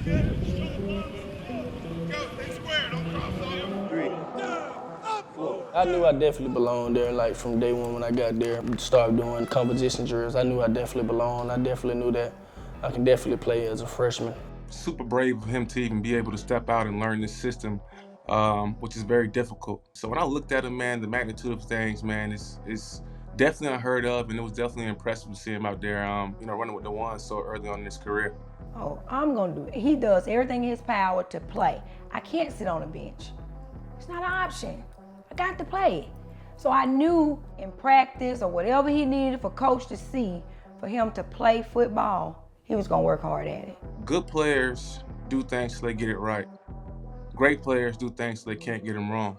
I knew I definitely belonged there, like from day one when I got there, started doing composition drills. I knew I definitely belonged. I definitely knew that I can definitely play as a freshman. Super brave of him to even be able to step out and learn this system, which is very difficult. So when I looked at him, man, the magnitude of things, man, is definitely unheard of, and it was definitely impressive to see him out there, running with the ones so early on in his career. Oh, I'm gonna do it. He does everything in his power to play. I can't sit on the bench. It's not an option. I got to play. So I knew in practice or whatever he needed for coach to see for him to play football, he was gonna work hard at it. Good players do things so they get it right. Great players do things so they can't get them wrong.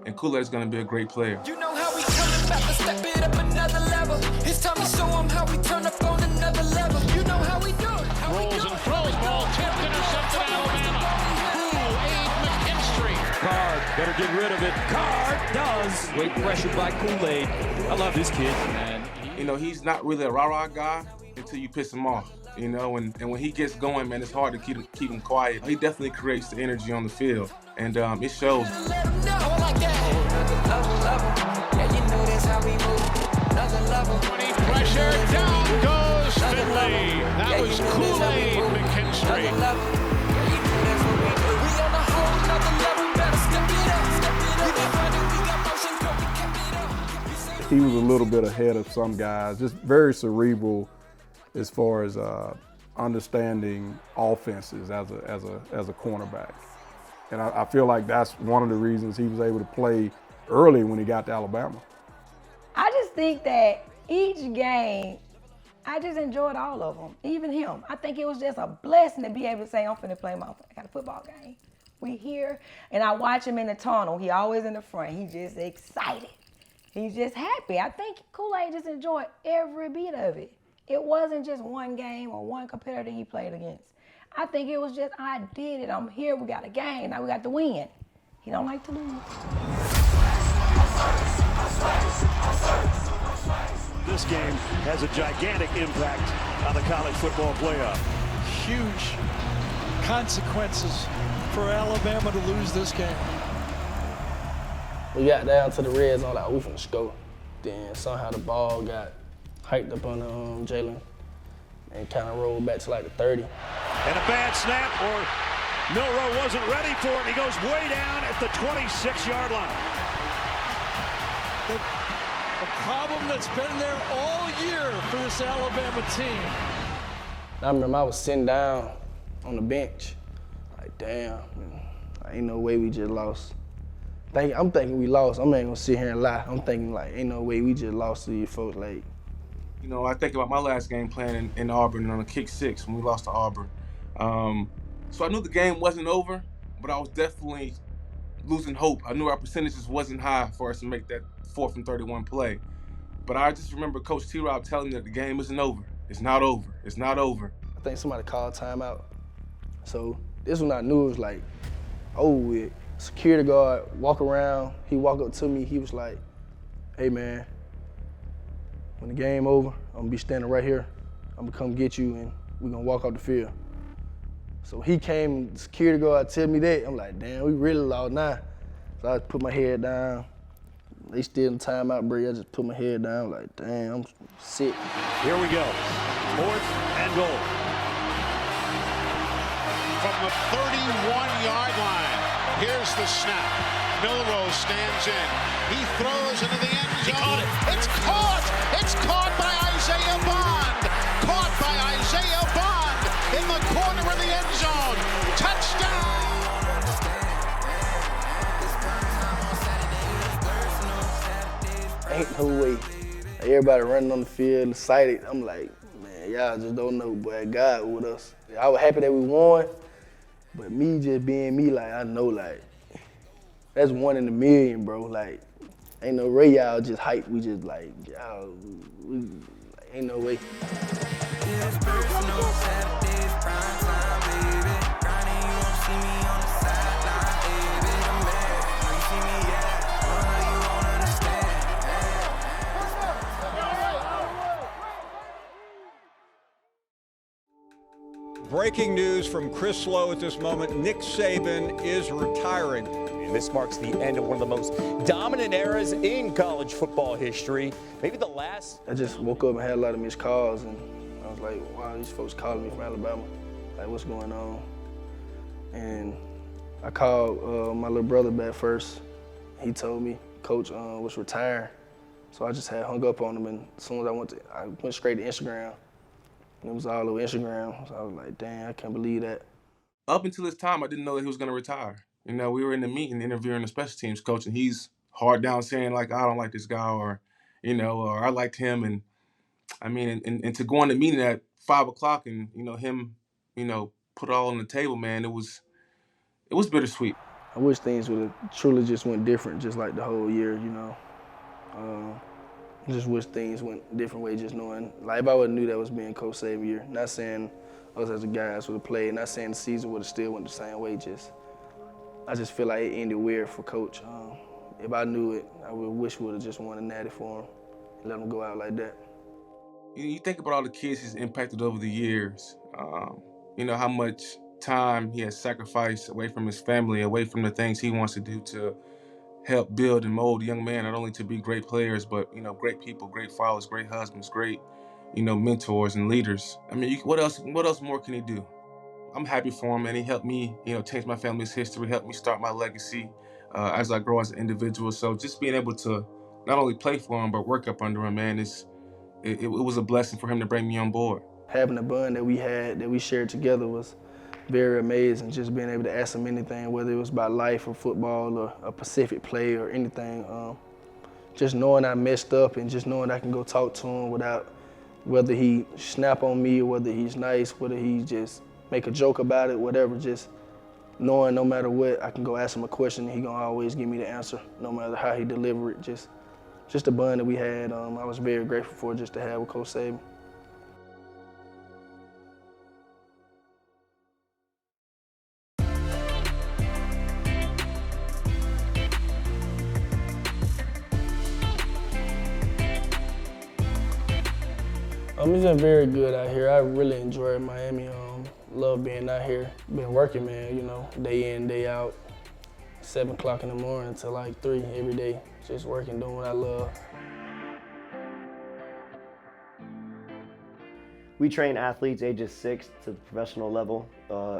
And Kool-Aid is gonna be a great player. You know how we coming back to step it up another level. It's time to show them how we turn up on another level. You know how we do it. Rolls and throws, ball tipped, intercepted, Alabama. Kool-Aid McKinstry. Card, better get rid of it. Card does. Great pressure by Kool-Aid. I love this kid. And he's not really a rah-rah guy until you piss him off. And when he gets going, man, it's hard to keep him quiet. He definitely creates the energy on the field, and it shows. pressure, down goes Finley. That was Kool-Aid McKinstry. He was a little bit ahead of some guys, just very cerebral as far as understanding offenses as a cornerback. And I feel like that's one of the reasons he was able to play early when he got to Alabama. I just think that each game, I just enjoyed all of them, even him. I think it was just a blessing to be able to say, I'm finna play I got a football game. We here, and I watch him in the tunnel. He always in the front. He just excited. He's just happy. I think Kool-Aid just enjoyed every bit of it. It wasn't just one game or one competitor he played against. I think it was just, I did it. I'm here. We got a game. Now we got to win. He don't like to lose. This game has a gigantic impact on the college football playoff. Huge consequences for Alabama to lose this game. We got down to the red zone, like, we finna score. Then somehow the ball got hiked up on Jalen and kind of rolled back to like the 30. And a bad snap, or Milroe wasn't ready for it. He goes way down at the 26-yard line. The problem that's been there all year for this Alabama team. I remember I was sitting down on the bench, like, damn, ain't no way we just lost. I'm thinking we lost. I'm not gonna sit here and lie. I'm thinking, like, ain't no way we just lost to these folks. Like, I think about my last game playing in Auburn on a kick six when we lost to Auburn. So I knew the game wasn't over, but I was definitely losing hope. I knew our percentages wasn't high for us to make that 4th and 31 play. But I just remember Coach T-Rob telling me that the game isn't over. It's not over. It's not over. I think somebody called timeout. So this one I knew it was like, with security guard walk around. He walked up to me. He was like, hey, man, when the game over, I'm gonna be standing right here. I'm gonna come get you and we're gonna walk off the field. So he came, the security guard tell me that. I'm like, damn, we really lost now. So I put my head down. They still in timeout break. I just put my head down, like, damn, I'm sick. Here we go, 4th and goal. From the 31-yard line, here's the snap. Milroe stands in. He throws into the end zone. He caught it. It's caught! It's caught by Isaiah Bond! Caught by Isaiah Bond in the corner of the end zone. Touchdown! Ain't no way. Everybody running on the field, excited. I'm like, man, y'all just don't know, boy, God with us. I was happy that we won, but me just being me, like, I know, like, that's 1 in a million, bro. Like, ain't no way y'all just hype. We just like, y'all, ain't no way. Breaking news from Chris Lowe at this moment. Nick Saban is retiring. And this marks the end of one of the most dominant eras in college football history. Maybe the last. I just woke up and had a lot of missed calls, and I was like, wow, these folks calling me from Alabama. Like, what's going on? And I called my little brother back first. He told me Coach was retiring. So I just had hung up on him, and as soon as I went straight to Instagram, and it was all over Instagram. So I was like, dang, I can't believe that. Up until this time, I didn't know that he was going to retire. You know, we were in the meeting interviewing the special teams coach, and he's hard down saying, like, I don't like this guy, or, you know, or I liked him. And, I mean, and to go on the meeting at 5 o'clock and, you know, him, you know, put it all on the table, man, it was bittersweet. I wish things would have truly just went different, just like the whole year, you know. Just wish things went a different way, just knowing. Like, if I would have knew that was being Coach Saban year, not saying us as a guys would have played, not saying the season would have still went the same way, I just feel like it ended weird for Coach. If I knew it, I would wish we would have just won a natty for him and let him go out like that. You think about all the kids he's impacted over the years, you know, how much time he has sacrificed away from his family, away from the things he wants to do to help build and mold a young man, not only to be great players, but, you know, great people, great fathers, great husbands, great, you know, mentors and leaders. I mean, what else more can he do? I'm happy for him, and he helped me, you know, change my family's history, helped me start my legacy as I grow as an individual. So just being able to not only play for him, but work up under him, man, it was a blessing for him to bring me on board. Having the bond that we had, that we shared together was very amazing. Just being able to ask him anything, whether it was about life or football or a Pacific play or anything. Just knowing I messed up and just knowing I can go talk to him without, whether he snap on me or whether he's nice, whether he just make a joke about it, whatever, just knowing no matter what, I can go ask him a question and he gonna always give me the answer, no matter how he deliver it. Just the bond that we had, I was very grateful for just to have with Coach Saban. It's been very good out here. I really enjoyed Miami. Love being out here. Been working, man, you know, day in, day out. 7 o'clock in the morning till like 3 every day. Just working, doing what I love. We train athletes ages 6 to the professional level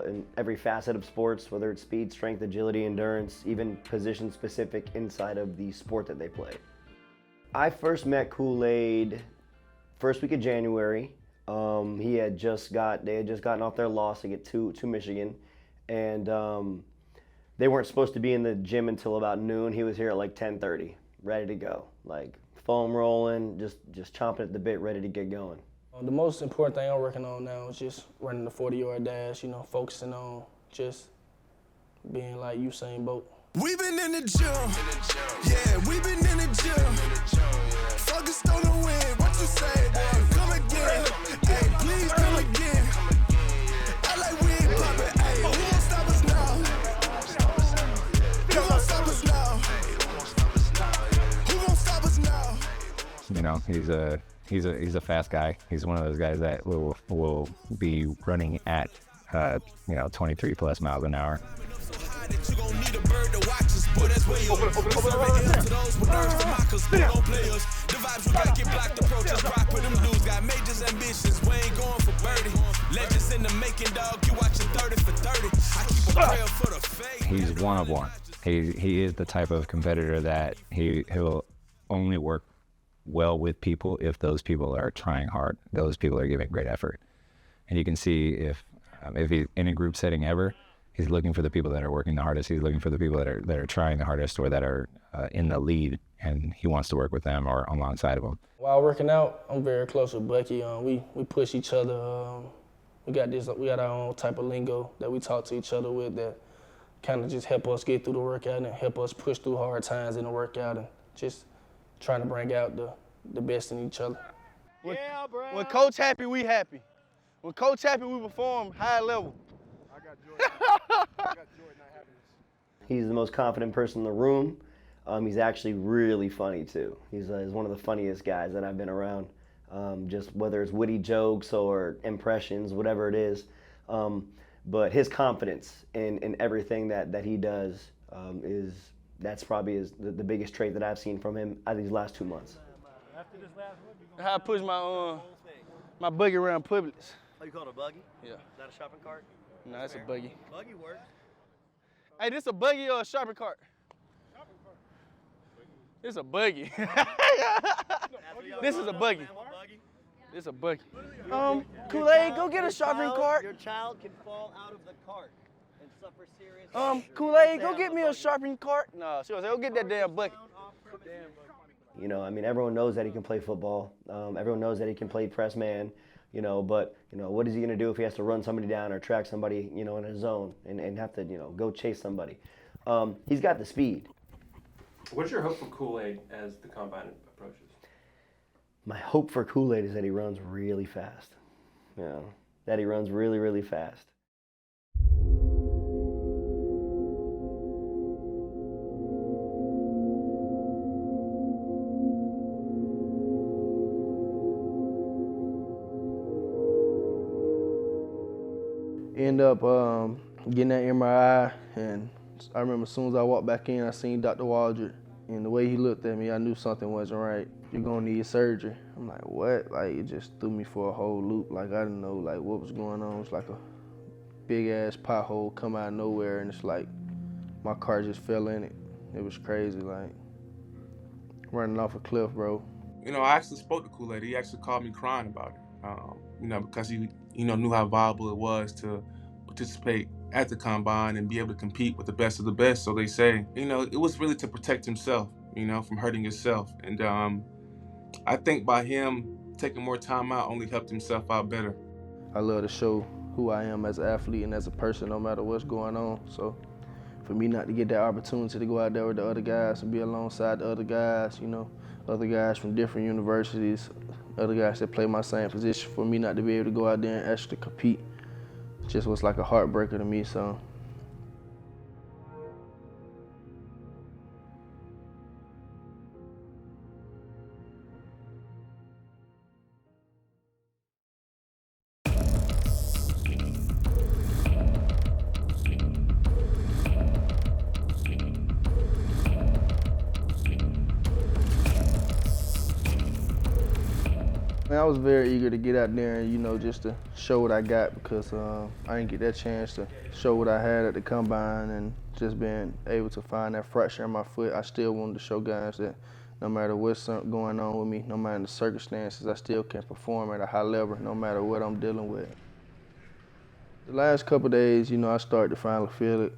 in every facet of sports, whether it's speed, strength, agility, endurance, even position specific inside of the sport that they play. I first met Kool-Aid first week of January. They had just gotten off their loss to get to Michigan, and they weren't supposed to be in the gym until about noon. He was here at like 10:30, ready to go, like foam rolling, just chomping at the bit, ready to get going. The most important thing I'm working on now is just running the 40-yard dash, you know, focusing on just being like Usain Bolt. We've been in the gym, yeah, we've been in the gym. Focused on the win, what you say, boy? Come again, hey, please come again. I like we ain't poppin', hey, who won't stop us now? Who won't stop us now? Who won't stop us now? You know, he's a fast guy. He's one of those guys that will be running at 23 plus miles an hour. You gon' need a bird to watch us, boy, that's where you The vibes we got get blocked, approaches rock with them dudes. Got majors ambitions, we ain't going for birdie. Legends in the making, dog, you watching 30 for 30. I keep a prayer for the fake. He's one of one. He is the type of competitor that he'll only work well with people if those people are trying hard. Those people are giving great effort. And you can see if he's in a group setting ever, he's looking for the people that are working the hardest. He's looking for the people that are trying the hardest or that are in the lead, and he wants to work with them or alongside of them. While working out, I'm very close with Bucky. We push each other. We got our own type of lingo that we talk to each other with that kind of just help us get through the workout and help us push through hard times in the workout and just trying to bring out the best in each other. Yeah, bro. When Coach happy, we happy. When Coach happy, we perform high level. I got Jordan. He's the most confident person in the room. He's actually really funny too. He's one of the funniest guys that I've been around. Just whether it's witty jokes or impressions, whatever it is, But his confidence in everything that he does that's probably the biggest trait that I've seen from him these last 2 months. How I push my buggy around Publix. Oh, you call it a buggy? Yeah. Is that a shopping cart? No, that's a buggy. Buggy works. Hey, this a buggy or a shopping cart? This a buggy. This is a buggy. This a buggy. Kool-Aid, go get a shopping cart. Your child can fall out of the cart and suffer serious. Kool-Aid, go get me a shopping cart. No, she was like, go get that damn bucket. You know, I mean, everyone knows that he can play football. Everyone knows that he can play press man. You know, but what is he gonna do if he has to run somebody down or track somebody, in a zone and have to, go chase somebody? He's got the speed. What's your hope for Kool-Aid as the combine approaches? My hope for Kool-Aid is that he runs really fast. That he runs really, really fast. End up getting that MRI, and I remember as soon as I walked back in, I seen Dr. Waldron, and the way he looked at me, I knew something wasn't right. You're gonna need surgery. I'm like, what? Like, it just threw me for a whole loop. Like, I didn't know what was going on. It's like a big ass pothole come out of nowhere, and it's like my car just fell in it. It was crazy, like running off a cliff, bro. I actually spoke to Kool-Aid. He actually called me crying about it. Because he knew how viable it was to participate at the combine and be able to compete with the best of the best. So they say, it was really to protect himself, from hurting himself. And I think by him taking more time out only helped himself out better. I love to show who I am as an athlete and as a person, no matter what's going on. So for me not to get that opportunity to go out there with the other guys and be alongside the other guys, other guys from different universities, other guys that play my same position, for me not to be able to go out there and actually compete just was like a heartbreaker to me. So I was very eager to get out there and, just to show what I got, because I didn't get that chance to show what I had at the combine, and just being able to find that fracture in my foot, I still wanted to show guys that no matter what's going on with me, no matter the circumstances, I still can perform at a high level no matter what I'm dealing with. The last couple of days, I started to finally feel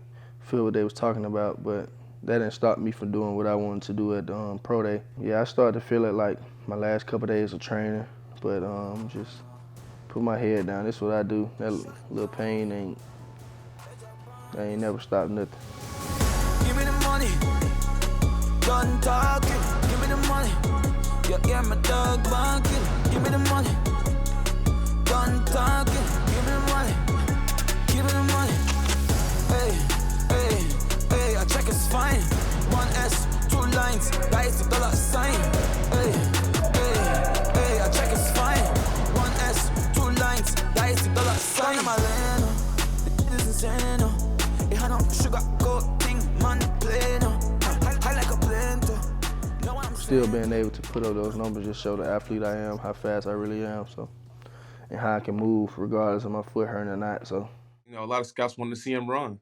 what they was talking about, but that didn't stop me from doing what I wanted to do at the pro day. Yeah, I started to feel it like my last couple of days of training. But just put my head down. This is what I do. That little pain I ain't never stopped nothing. Give me the money, done talking. Give me the money, yeah, my dog barking. Give me the money, done talking. Give me the money, give me the money. Hey, I check it's fine. 1S, 2 lines, that is the dollar sign. Hey, I check it's fine. 1S, 2 lines, that is the dollar sign. I'm a land, this is insane. It had no sugar coating, man, play no. I like a blender. Still being able to put up those numbers just show the athlete I am, how fast I really am, so, and how I can move regardless of my foot hurting or not. So, a lot of scouts wanted to see him run,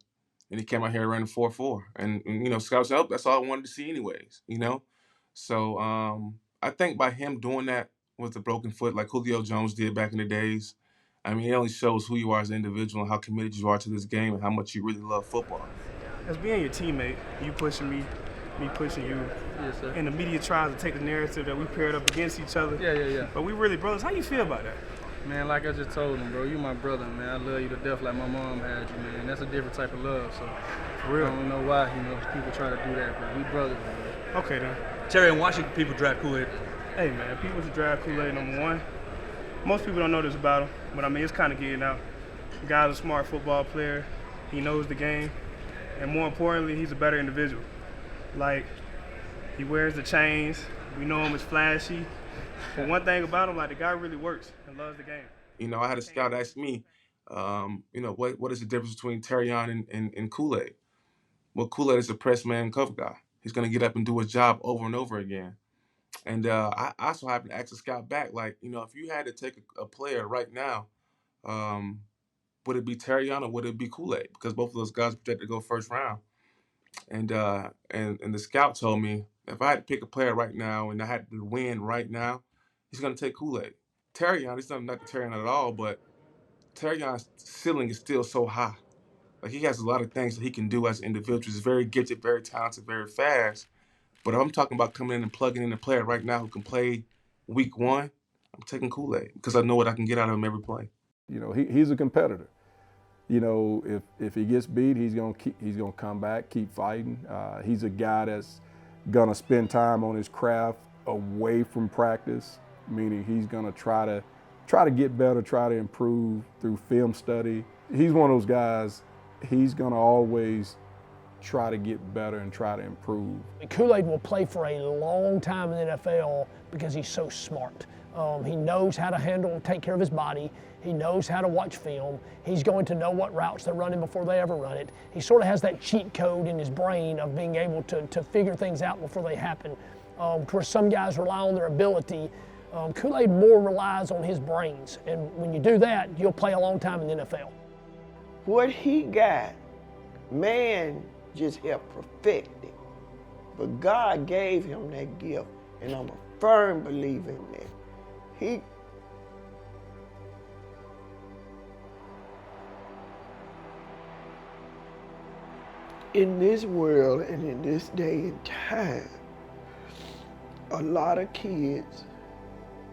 and he came out here running 4.4, and scouts said, that's all I wanted to see anyways, So I think by him doing that with a broken foot, like Julio Jones did back in the days, it only shows who you are as an individual and how committed you are to this game and how much you really love football. As being your teammate, you pushing me pushing you. Yes, sir. And the media tries to take the narrative that we paired up against each other. Yeah. But we really brothers. How you feel about that? Man, like I just told him, bro, you my brother, man. I love you to death like my mom had you, man. That's a different type of love, so for real. I don't know why, people try to do that, but we brothers, man. Okay, then. Terry, and why should people draft Kool-Aid? Hey, man, people should draft Kool-Aid #1. Most people don't know this about him, but it's kind of getting out. The guy's a smart football player. He knows the game. And more importantly, he's a better individual. Like, he wears the chains. We know him as flashy. But one thing about him, the guy really works and loves the game. I had a scout ask me, what is the difference between Terrion and Kool-Aid? Well, Kool-Aid is a press man cover guy. He's going to get up and do his job over and over again. And I also happen to ask a scout back, like, if you had to take a player right now, would it be Terrion or would it be Kool-Aid? Because both of those guys projected to go first round. And the scout told me if I had to pick a player right now and I had to win right now, he's going to take Kool-Aid. Terrion, it's not Terrion at all, but Terrion's ceiling is still so high. Like, he has a lot of things that he can do as an individual. He's very gifted, very talented, very fast. But if I'm talking about coming in and plugging in a player right now who can play week one, I'm taking Kool-Aid because I know what I can get out of him every play. He's a competitor. If he gets beat, he's gonna come back, keep fighting. He's a guy that's gonna spend time on his craft away from practice, meaning he's gonna try to get better, try to improve through film study. He's one of those guys. He's gonna always try to get better and try to improve. Kool-Aid will play for a long time in the NFL because he's so smart. He knows how to handle and take care of his body. He knows how to watch film. He's going to know what routes they're running before they ever run it. He sort of has that cheat code in his brain of being able to figure things out before they happen. Where some guys rely on their ability, Kool-Aid more relies on his brains. And when you do that, you'll play a long time in the NFL. What he got, man just helped perfect it. But God gave him that gift, and I'm a firm believer in that. In this world and in this day and time, a lot of kids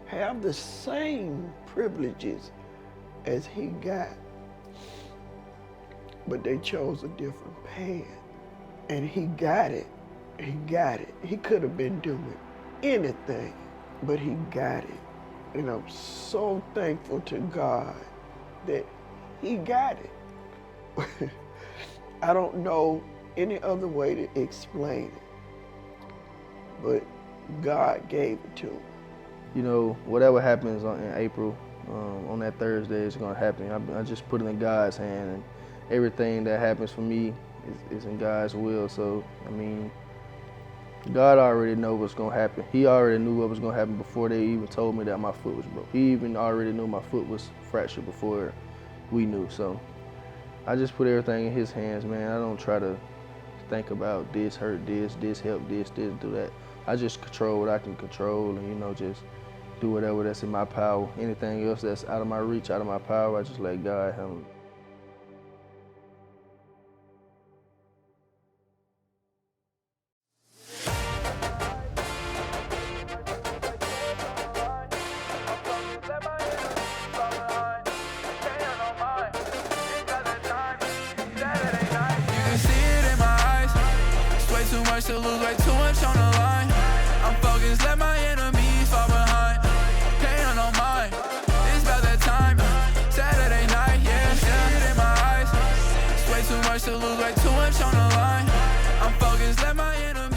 have the same privileges as he got, but they chose a different path. And he got it. He got it. He could have been doing anything, but he got it. And I'm so thankful to God that he got it. I don't know any other way to explain it, but God gave it to him. Whatever happens in April, on that Thursday, it's going to happen. I just put it in God's hand, and everything that happens for me is in God's will. So, God already knows what's going to happen. He already knew what was going to happen before they even told me that my foot was broke. He even already knew my foot was fractured before we knew. So I just put everything in his hands, man. I don't try to think about this hurt this help this do that. I just control what I can control and, just do whatever that's in my power. Anything else that's out of my reach, out of my power, I just let God handle it. To lose way too much on the line. I'm focused, let my enemies fall behind. Can't no mind, it's about that time. Saturday night, yeah, see it in my eyes. It's way too much to lose way too much on the line. I'm focused, let my enemies